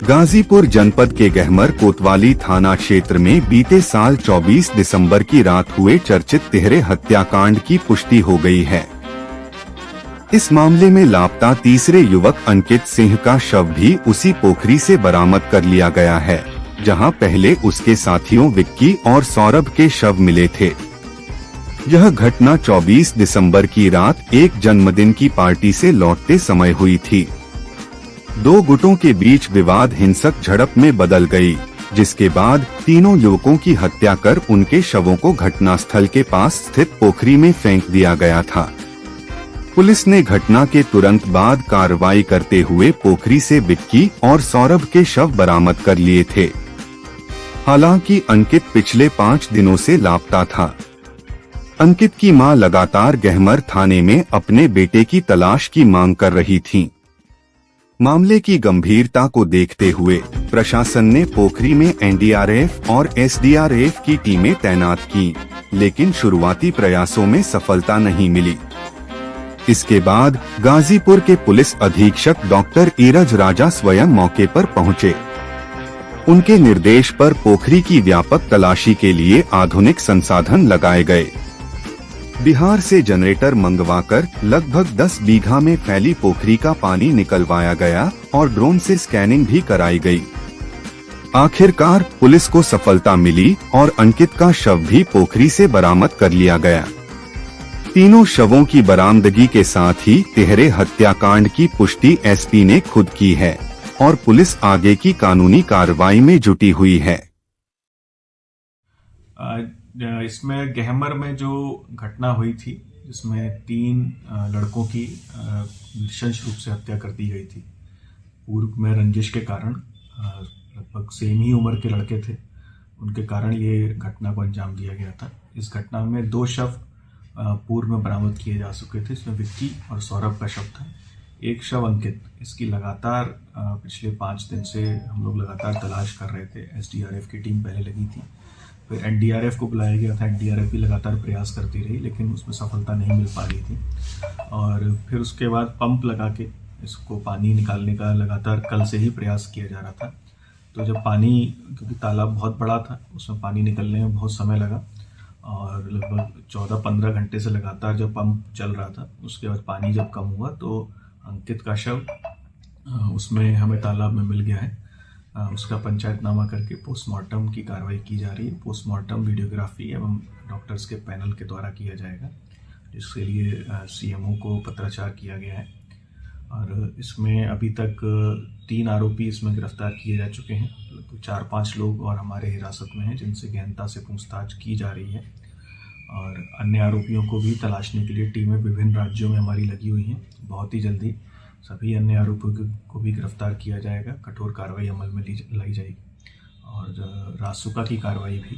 गाजीपुर जनपद के गहमर कोतवाली थाना क्षेत्र में बीते साल 24 दिसंबर की रात हुए चर्चित तिहरे हत्याकांड की पुष्टि हो गई है। इस मामले में लापता तीसरे युवक अंकित सिंह का शव भी उसी पोखरी से बरामद कर लिया गया है, जहां पहले उसके साथियों विक्की और सौरभ के शव मिले थे। यह घटना 24 दिसंबर की रात एक जन्मदिन की पार्टी से लौटते समय हुई थी। दो गुटों के बीच विवाद हिंसक झड़प में बदल गई, जिसके बाद तीनों युवकों की हत्या कर उनके शवों को घटनास्थल के पास स्थित पोखरी में फेंक दिया गया था। पुलिस ने घटना के तुरंत बाद कार्रवाई करते हुए पोखरी से विक्की और सौरभ के शव बरामद कर लिए थे। हालांकि अंकित पिछले 5 दिनों से लापता था। अंकित की मां लगातार गहमर थाने में अपने बेटे की तलाश की मांग कर रही थीं। मामले की गंभीरता को देखते हुए प्रशासन ने पोखरी में एनडीआरएफ और एसडीआरएफ की टीमें तैनात की, लेकिन शुरुआती प्रयासों में सफलता नहीं मिली। इसके बाद गाजीपुर के पुलिस अधीक्षक डॉक्टर ईरज राजा स्वयं मौके पर पहुंचे। उनके निर्देश पर पोखरी की व्यापक तलाशी के लिए आधुनिक संसाधन लगाए गए। बिहार से जनरेटर मंगवाकर लगभग 10 बीघा में फैली पोखरी का पानी निकलवाया गया और ड्रोन से स्कैनिंग भी कराई गई। आखिरकार पुलिस को सफलता मिली और अंकित का शव भी पोखरी से बरामद कर लिया गया। तीनों शवों की बरामदगी के साथ ही तिहरे हत्याकांड की पुष्टि एसपी ने खुद की है और पुलिस आगे की कानूनी कार्रवाई में जुटी हुई है। इसमें गहमर में जो घटना हुई थी, जिसमें 3 लड़कों की नृशंस रूप से हत्या कर दी गई थी। पूर्व में रंजिश के कारण, लगभग सेम ही उम्र के लड़के थे, उनके कारण ये घटना को अंजाम दिया गया था। इस घटना में 2 शव पूर्व में बरामद किए जा चुके थे। इसमें विक्की और सौरभ का शव था। एक शव अंकित, इसकी लगातार पिछले 5 दिन से हम लोग लगातार तलाश कर रहे थे। एसडीआरएफ की टीम पहले लगी थी, फिर एनडीआरएफ को बुलाया गया था। एनडीआरएफ भी लगातार प्रयास करती रही, लेकिन उसमें सफलता नहीं मिल पा रही थी। और फिर उसके बाद पंप लगा के इसको पानी निकालने का लगातार कल से ही प्रयास किया जा रहा था। तो जब पानी, क्योंकि तालाब बहुत बड़ा था, उसमें पानी निकलने में बहुत समय लगा और लगभग 14-15 घंटे से लगातार जब पंप चल रहा था, उसके बाद पानी जब कम हुआ तो अंकित का शव उसमें हमें तालाब में मिल गया है। उसका पंचायतनामा करके पोस्टमार्टम की कार्रवाई की जा रही है। पोस्टमार्टम वीडियोग्राफी एवं डॉक्टर्स के पैनल के द्वारा किया जाएगा, जिसके लिए सीएमओ को पत्राचार किया गया है। और इसमें अभी तक 3 आरोपी इसमें गिरफ्तार किए जा चुके हैं। 4-5 लोग और हमारे हिरासत में हैं, जिनसे गहनता से पूछताछ की जा रही है। और अन्य आरोपियों को भी तलाशने के लिए टीमें विभिन्न राज्यों में हमारी लगी हुई हैं। बहुत ही जल्दी सभी अन्य आरोपियों को भी गिरफ्तार किया जाएगा, कठोर कार्रवाई अमल में लाई जाएगी और रासुका की कार्रवाई भी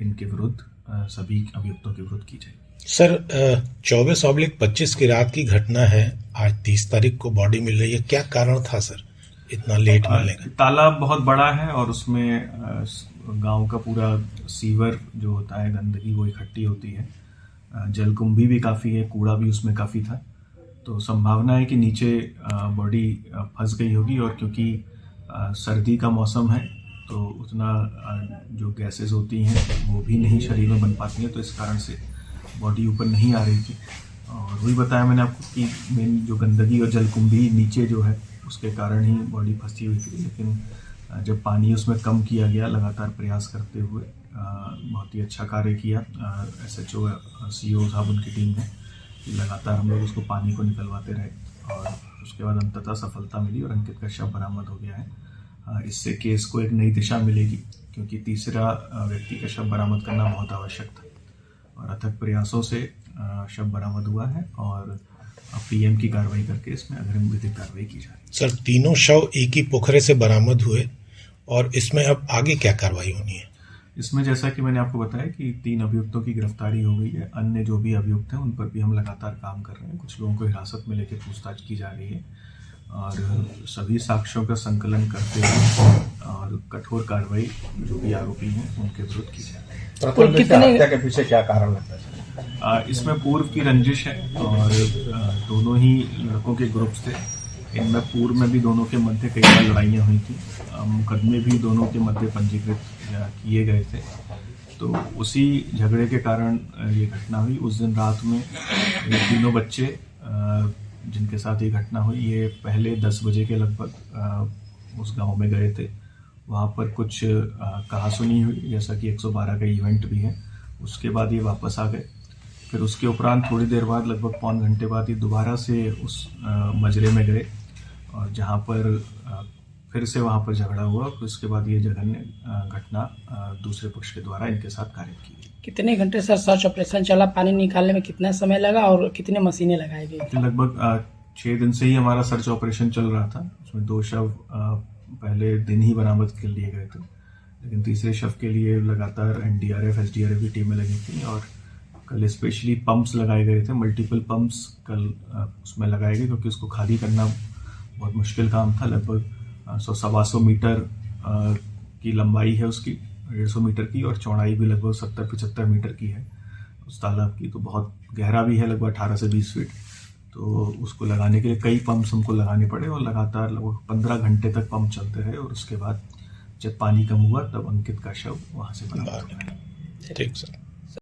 इनके विरुद्ध सभी अभियुक्तों के विरुद्ध की जाएगी। सर, 24/25 की रात की घटना है। आज 30 तारीख को बॉडी मिल रही है। क्या कारण था सर इतना लेट मिलने का? तालाब बहुत बड़ा है और उसमें गांव का पूरा सीवर जो होता है, गंदगी वो इकट्ठी होती है। जलकुंभी भी काफ़ी है, कूड़ा भी उसमें काफ़ी था। तो संभावना है कि नीचे बॉडी फंस गई होगी। और क्योंकि सर्दी का मौसम है तो उतना जो गैसेस होती हैं वो भी नहीं शरीर में बन पाती हैं, तो इस कारण से बॉडी ऊपर नहीं आ रही थी। और वही बताया मैंने आपको कि मेन जो गंदगी और जलकुंभी नीचे जो है, उसके कारण ही बॉडी फंसी हुई थी। लेकिन जब पानी उसमें कम किया गया, लगातार प्रयास करते हुए बहुत ही अच्छा कार्य किया एसएचओ सीओ साहब, उनकी टीम ने लगातार हम लोग उसको पानी को निकलवाते रहे और उसके बाद अंततः सफलता मिली और अंकित का शव बरामद हो गया है। इससे केस को एक नई दिशा मिलेगी, क्योंकि तीसरा व्यक्ति का शव बरामद करना बहुत आवश्यक था और अथक प्रयासों से शव बरामद हुआ है और पीएम की कार्रवाई करके इसमें अग्रिम विधिक कार्रवाई की जा रही है। सर, तीनों शव एक ही पोखरे से बरामद हुए और इसमें अब आगे क्या कार्रवाई होनी है? इसमें जैसा कि मैंने आपको बताया कि 3 अभियुक्तों की गिरफ्तारी हो गई है। अन्य जो भी अभियुक्त हैं उन पर भी हम लगातार काम कर रहे हैं। कुछ लोगों को हिरासत में लेकर पूछताछ की जा रही है और सभी साक्ष्यों का संकलन करते हुए और कठोर कार्रवाई जो भी आरोपी हैं उनके विरुद्ध की जा रही है। प्रथम दृष्टया हत्या के पीछे क्या कारण लगता है? इसमें पूर्व की रंजिश है और दोनों ही लड़कों के ग्रुप्स थे। इनमें पूर्व में भी दोनों के मध्य कई बार लड़ाइयाँ हुई थी। मुकदमे भी दोनों के मध्य पंजीकृत किए गए थे। तो उसी झगड़े के कारण ये घटना हुई। उस दिन रात में ये तीनों बच्चे जिनके साथ ये घटना हुई, ये पहले 10 बजे के लगभग उस गांव में गए थे। वहाँ पर कुछ कहासुनी हुई, जैसा कि 112 का इवेंट भी है। उसके बाद ये वापस आ गए। फिर उसके उपरांत थोड़ी देर बाद, लगभग पौन घंटे बाद, ये दोबारा से उस मजरे में गए और जहाँ पर फिर से वहाँ पर झगड़ा हुआ। फिर उसके बाद ये जघन्य घटना दूसरे पक्ष के द्वारा इनके साथ कार्य की गई। कितने घंटे सर सर्च ऑपरेशन चला? पानी निकालने में कितना समय लगा और कितने मशीनें लगाई गई? लगभग 6 दिन से ही हमारा सर्च ऑपरेशन चल रहा था। उसमें 2 शव पहले दिन ही बरामद कर लिए गए थे, लेकिन तीसरे शव के लिए लगातार एनडीआरएफ, एसडीआरएफ की टीमें लगी थी और कल स्पेशली पंप्स लगाए गए थे। मल्टीपल पंप्स कल उसमें लगाए गए, क्योंकि उसको खाली करना बहुत मुश्किल काम था। लगभग 100-125 मीटर की लंबाई है उसकी, 150 मीटर की, और चौड़ाई भी लगभग 70-75 मीटर की है उस तालाब की। तो बहुत गहरा भी है, लगभग 18 से 20 फीट। तो उसको लगाने के लिए कई पंप्स हमको लगाने पड़े और लगातार लगभग 15 घंटे तक पंप चलते रहे। और उसके बाद जब पानी कम हुआ तब अंकित का शव वहाँ से बरामद हुआ। ठीक सर।